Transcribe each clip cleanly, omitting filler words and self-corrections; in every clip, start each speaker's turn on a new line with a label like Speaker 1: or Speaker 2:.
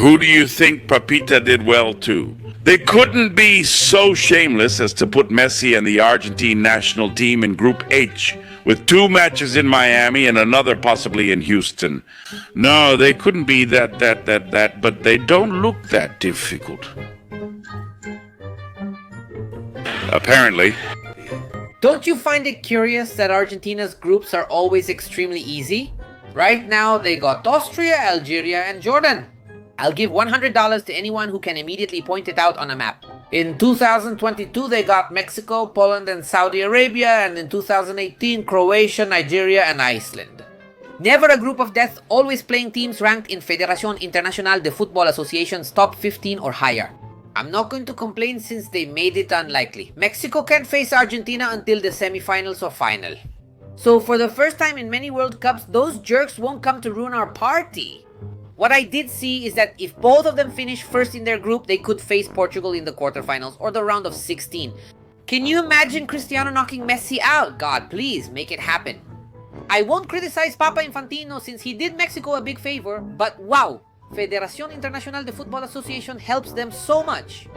Speaker 1: Who do you think Papita did well to? They couldn't be so shameless as to put Messi and the Argentine national team in Group H, with 2 matches in Miami and another possibly in Houston. No, they couldn't be that, but they don't look that difficult. Apparently.
Speaker 2: Don't you find it curious that Argentina's groups are always extremely easy? Right now, they got Austria, Algeria, and Jordan. I'll give $100 to anyone who can immediately point it out on a map. In 2022, they got Mexico, Poland, and Saudi Arabia, and in 2018, Croatia, Nigeria, and Iceland. Never a group of death, always playing teams ranked in Federación Internacional de Fútbol Association's top 15 or higher. I'm not going to complain since they made it unlikely. Mexico can't face Argentina until the semifinals or final. So for the first time in many World Cups, those jerks won't come to ruin our party. What I did see is that if both of them finish first in their group, they could face Portugal in the quarterfinals or the round of 16. Can you imagine Cristiano knocking Messi out? God, please, make it happen. I won't criticize Papa Infantino since he did Mexico a big favor, but wow, Federación Internacional de Fútbol Association helps them so much.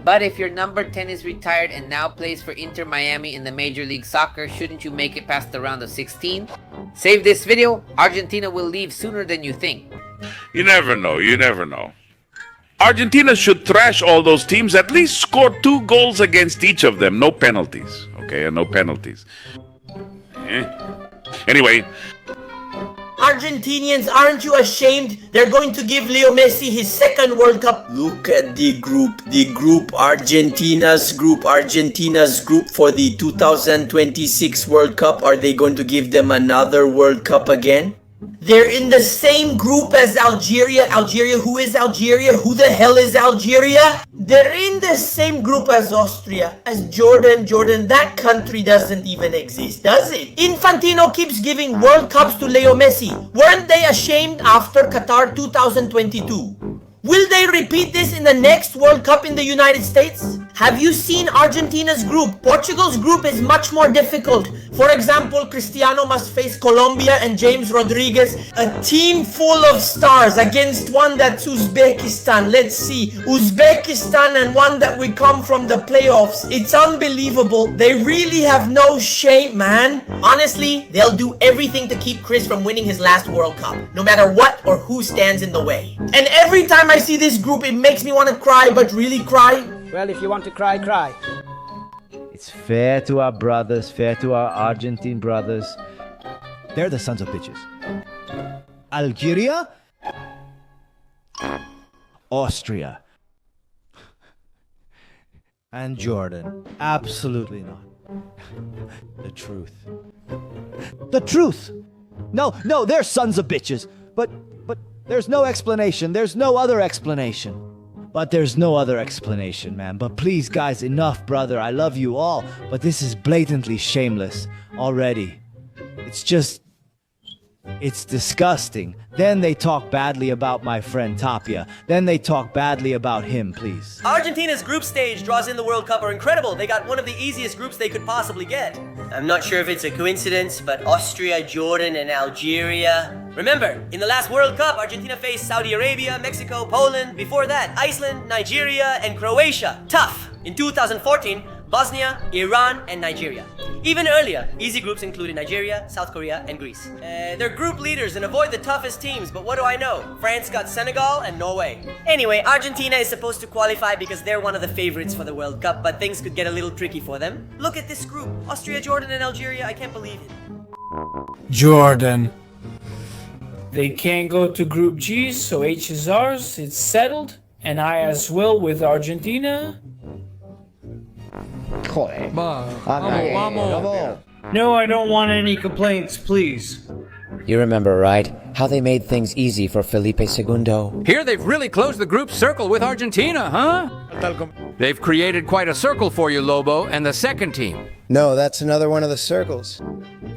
Speaker 2: But if your number 10 is retired and now plays for Inter Miami in the Major League Soccer, shouldn't you make it past the round of 16? Save this video, Argentina will leave sooner than you think.
Speaker 1: You never know, you never know. Argentina should thrash all those teams, at least score 2 goals against each of them. No penalties, okay? No penalties. Anyway.
Speaker 3: Argentinians, aren't you ashamed? They're going to give Leo Messi his 2nd World Cup. Look at the group, Argentina's group for the 2026 World Cup. Are they going to give them another World Cup again? They're in the same group as Algeria. Algeria, who is Algeria? Who the hell is Algeria? They're in the same group as Austria, as Jordan. That country doesn't even exist, does it? Infantino keeps giving World Cups to Leo Messi. Weren't they ashamed after Qatar 2022? Will they repeat this in the next World Cup in the United States? Have you seen Argentina's group? Portugal's group is much more difficult. For example, Cristiano must face Colombia and James Rodriguez, a team full of stars against one that's Uzbekistan. Let's see, Uzbekistan and one that we come from the playoffs. It's unbelievable. They really have no shame, man. Honestly, they'll do everything to keep Chris from winning his last World Cup, no matter what or who stands in the way. And every time I see this group, it makes me want to cry, but really cry.
Speaker 4: Well, if you want to cry, cry.
Speaker 5: It's fair to our brothers, fair to our Argentine brothers. They're the sons of bitches. Algeria? Austria. And Jordan. Absolutely not. The truth. The truth! No, they're sons of bitches. But there's no explanation. There's no other explanation. But there's no other explanation, man. But please, guys, enough, brother. I love you all. But this is blatantly shameless already. It's disgusting. Then they talk badly about my friend Tapia. Then they talk badly about him, please.
Speaker 3: Argentina's group stage draws in the World Cup are incredible. They got one of the easiest groups they could possibly get. I'm not sure if it's a coincidence, but Austria, Jordan, and Algeria. Remember, in the last World Cup, Argentina faced Saudi Arabia, Mexico, Poland. Before that, Iceland, Nigeria, and Croatia. Tough. In 2014, Bosnia, Iran, and Nigeria. Even earlier, easy groups included Nigeria, South Korea, and Greece. They're group leaders and avoid the toughest teams, but what do I know? France got Senegal and Norway. Anyway, Argentina is supposed to qualify because they're one of the favorites for the World Cup, but things could get a little tricky for them. Look at this group. Austria, Jordan, and Algeria. I can't believe it.
Speaker 6: Jordan. They can't go to Group G, so H is ours. It's settled. And I as well with Argentina. No, I don't want any complaints, please.
Speaker 7: You remember, right? How they made things easy for Felipe II.
Speaker 8: Here they've really closed the group circle with Argentina, huh? They've created quite a circle for you, Lobo, and the second team.
Speaker 9: No, that's another one of the circles.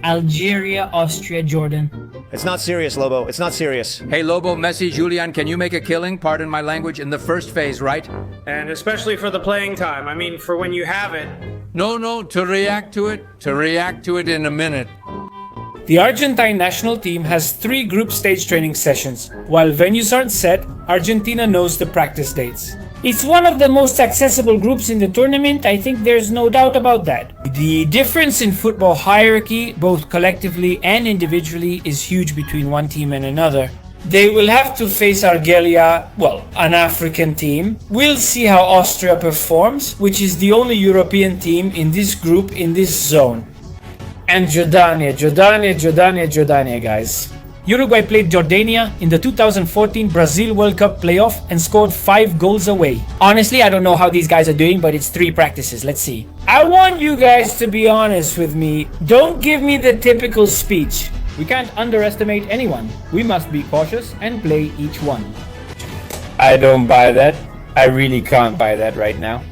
Speaker 10: Algeria, Austria, Jordan.
Speaker 9: It's not serious, Lobo. It's not serious.
Speaker 8: Hey, Lobo, Messi, Julian, can you make a killing, pardon my language, in the first phase, right?
Speaker 6: And especially for the playing time. I mean, for when you have it.
Speaker 8: No, to react to it in a minute.
Speaker 6: The Argentine national team has 3 group stage training sessions. While venues aren't set, Argentina knows the practice dates.
Speaker 10: It's one of the most accessible groups in the tournament, I think there's no doubt about that.
Speaker 6: The difference in football hierarchy, both collectively and individually, is huge between one team and another. They will have to face Argelia, well, an African team. We'll see how Austria performs, which is the only European team in this group in this zone. And Jordania, guys. Uruguay played Jordania in the 2014 Brazil World Cup playoff and scored 5 goals away. Honestly, I don't know how these guys are doing, but it's 3 practices. Let's see.
Speaker 10: I want you guys to be honest with me. Don't give me the typical speech.
Speaker 8: We can't underestimate anyone. We must be cautious and play each one.
Speaker 6: I don't buy that. I really can't buy that right now.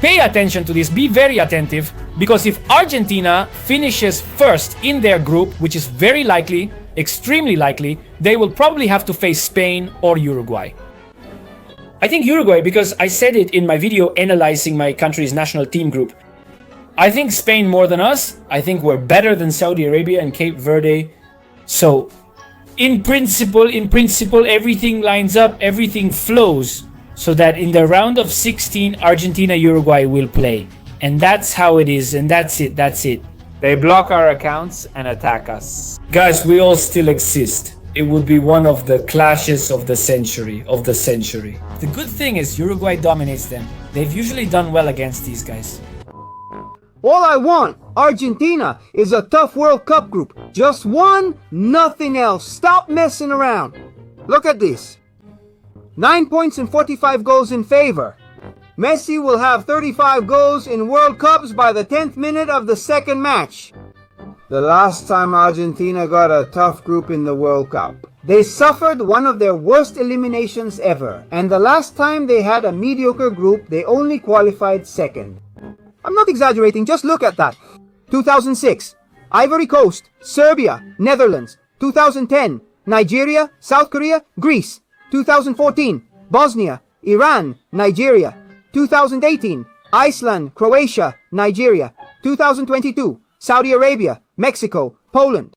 Speaker 8: Pay attention to this, be very attentive, because if Argentina finishes first in their group, which is very likely, extremely likely, they will probably have to face Spain or Uruguay.
Speaker 6: I think Uruguay, because I said it in my video analyzing my country's national team group. I think Spain more than us. I think we're better than Saudi Arabia and Cape Verde. So, in principle, everything lines up, everything flows, so that in the round of 16, Argentina-Uruguay will play. And that's how it is, and that's it. They block our accounts and attack us. Guys, we all still exist. It would be one of the clashes of the century.
Speaker 8: The good thing is Uruguay dominates them. They've usually done well against these guys.
Speaker 5: All I want, Argentina, is a tough World Cup group. Just one, nothing else. Stop messing around. Look at this. 9 points and 45 goals in favor. Messi will have 35 goals in World Cups by the 10th minute of the second match. The last time Argentina got a tough group in the World Cup, they suffered one of their worst eliminations ever. And the last time they had a mediocre group, they only qualified second. I'm not exaggerating, just look at that. 2006, Ivory Coast, Serbia, Netherlands. 2010, Nigeria, South Korea, Greece. 2014, Bosnia, Iran, Nigeria. 2018, Iceland, Croatia, Nigeria. 2022, Saudi Arabia, Mexico, Poland.